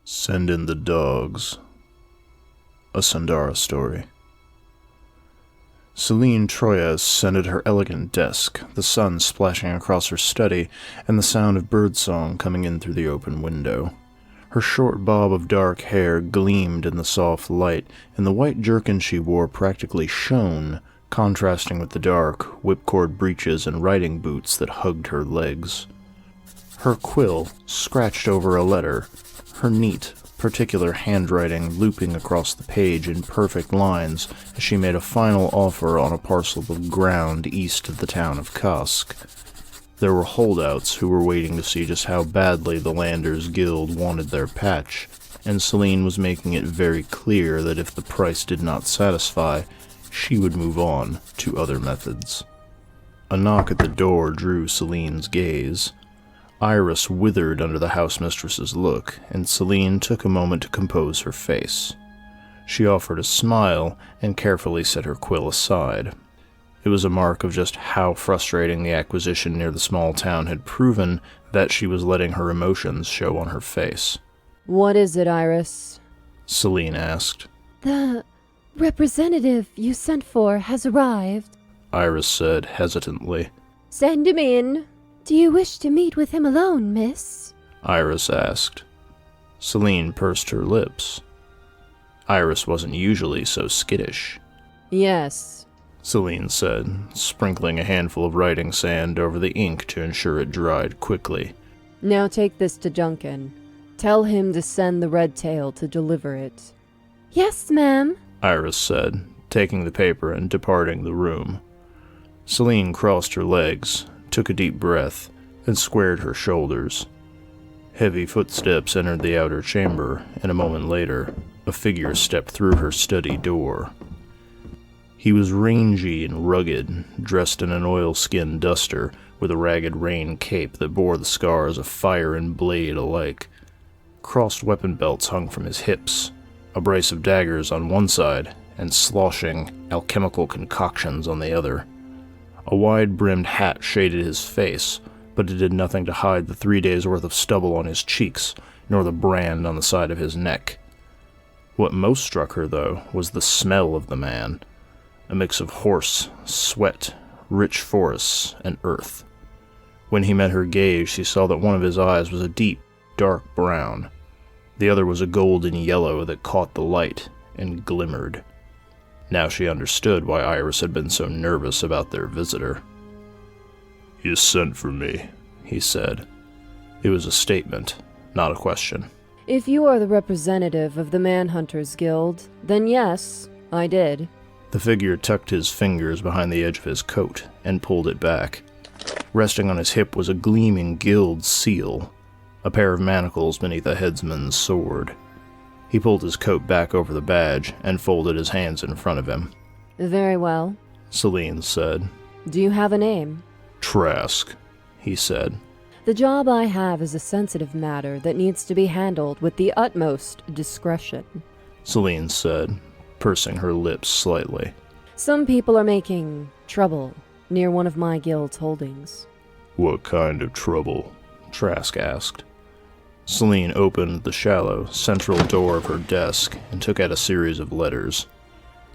Send in the dogs. A Sundara story. Celine Troyes sat at her elegant desk, the sun splashing across her study, and the sound of birdsong coming in through the open window. Her short bob of dark hair gleamed in the soft light, and the white jerkin she wore practically shone, contrasting with the dark, whipcord breeches and riding boots that hugged her legs. Her quill scratched over a letter, her neat, particular handwriting looping across the page in perfect lines as she made a final offer on a parcel of ground east of the town of Kask. There were holdouts who were waiting to see just how badly the Landers Guild wanted their patch, and Celine was making it very clear that if the price did not satisfy, she would move on to other methods. A knock at the door drew Celine's gaze. Iris withered under the housemistress's look, and Celine took a moment to compose her face. She offered a smile and carefully set her quill aside. It was a mark of just how frustrating the acquisition near the small town had proven that she was letting her emotions show on her face. "What is it, Iris?" Celine asked. "The representative you sent for has arrived," Iris said hesitantly. "Send him in." "Do you wish to meet with him alone, miss?" Iris asked. Celine pursed her lips. Iris wasn't usually so skittish. "Yes," Celine said, sprinkling a handful of writing sand over the ink to ensure it dried quickly. "Now take this to Duncan. Tell him to send the red tail to deliver it." "Yes, ma'am," Iris said, taking the paper and departing the room. Celine crossed her legs, took a deep breath, and squared her shoulders. Heavy footsteps entered the outer chamber, and a moment later, a figure stepped through her study door. He was rangy and rugged, dressed in an oilskin duster with a ragged rain cape that bore the scars of fire and blade alike. Crossed weapon belts hung from his hips, a brace of daggers on one side, and sloshing, alchemical concoctions on the other. A wide-brimmed hat shaded his face, but it did nothing to hide the 3 days' worth of stubble on his cheeks, nor the brand on the side of his neck. What most struck her, though, was the smell of the man, a mix of horse, sweat, rich forests, and earth. When he met her gaze, she saw that one of his eyes was a deep, dark brown. The other was a golden yellow that caught the light and glimmered. Now she understood why Iris had been so nervous about their visitor. "You sent for me," he said. It was a statement, not a question. "If you are the representative of the Manhunters Guild, then yes, I did." The figure tucked his fingers behind the edge of his coat and pulled it back. Resting on his hip was a gleaming guild seal, a pair of manacles beneath a headsman's sword. He pulled his coat back over the badge and folded his hands in front of him. "Very well," Celine said. "Do you have a name?" "Trask," he said. "The job I have is a sensitive matter that needs to be handled with the utmost discretion," Celine said, pursing her lips slightly. "Some people are making trouble near one of my guild's holdings." "What kind of trouble?" Trask asked. Celine opened the shallow, central door of her desk and took out a series of letters.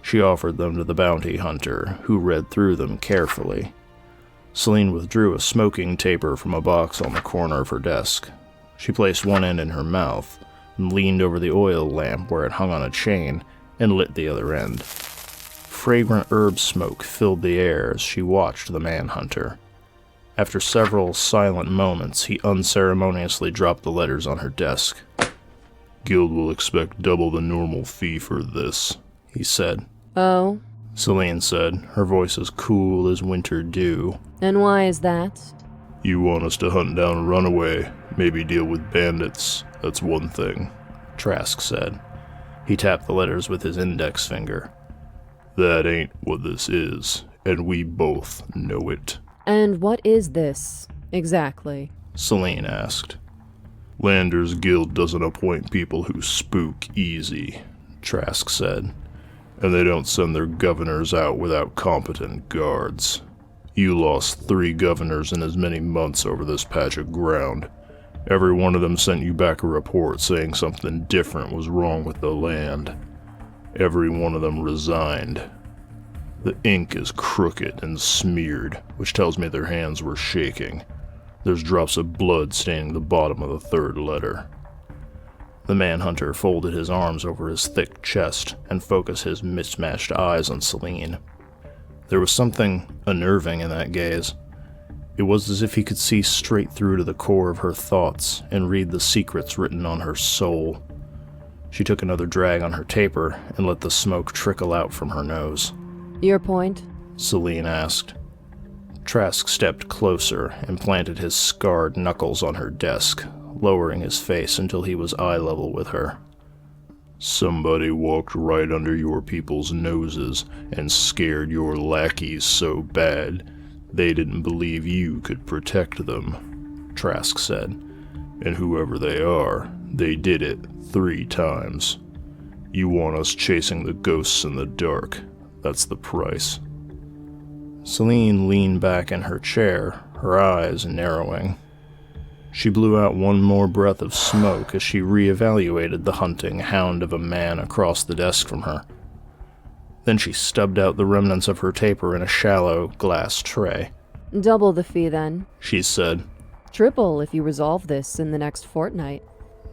She offered them to the bounty hunter, who read through them carefully. Celine withdrew a smoking taper from a box on the corner of her desk. She placed one end in her mouth, and leaned over the oil lamp where it hung on a chain, and lit the other end. Fragrant herb smoke filled the air as she watched the manhunter. After several silent moments, he unceremoniously dropped the letters on her desk. "Guild will expect double the normal fee for this," he said. "Oh?" Celine said, her voice as cool as winter dew. "And why is that?" "You want us to hunt down a runaway, maybe deal with bandits, that's one thing," Trask said. He tapped the letters with his index finger. "That ain't what this is, and we both know it." "And what is this, exactly?" Celine asked. "Landers Guild doesn't appoint people who spook easy," Trask said. "And they don't send their governors out without competent guards. You lost 3 governors in as many months over this patch of ground, Every one of them sent you back a report saying something different was wrong with the land. Every one of them resigned. The ink is crooked and smeared, which tells me their hands were shaking. There's drops of blood staining the bottom of the third letter. The manhunter folded his arms over his thick chest and focused his mismatched eyes on Celine. There was something unnerving in that gaze. It was as if he could see straight through to the core of her thoughts and read the secrets written on her soul. She took another drag on her taper and let the smoke trickle out from her nose. Your point? Celine asked. Trask stepped closer and planted his scarred knuckles on her desk, lowering his face until he was eye level with her. Somebody walked right under your people's noses and scared your lackeys so bad they didn't believe you could protect them, Trask said. And whoever they are, they did it 3 times. You want us chasing the ghosts in the dark. That's the price. Celine leaned back in her chair, her eyes narrowing. She blew out one more breath of smoke as she reevaluated the hunting hound of a man across the desk from her. Then she stubbed out the remnants of her taper in a shallow glass tray. Double the fee, then, she said. Triple if you resolve this in the next fortnight.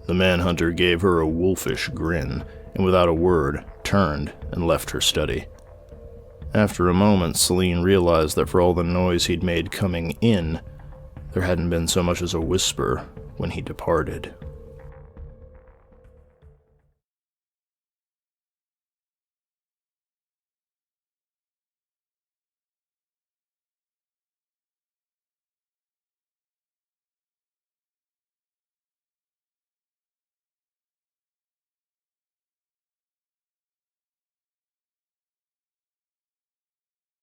The manhunter gave her a wolfish grin, and without a word, turned and left her study. After a moment, Celine realized that for all the noise he'd made coming in, there hadn't been so much as a whisper when he departed.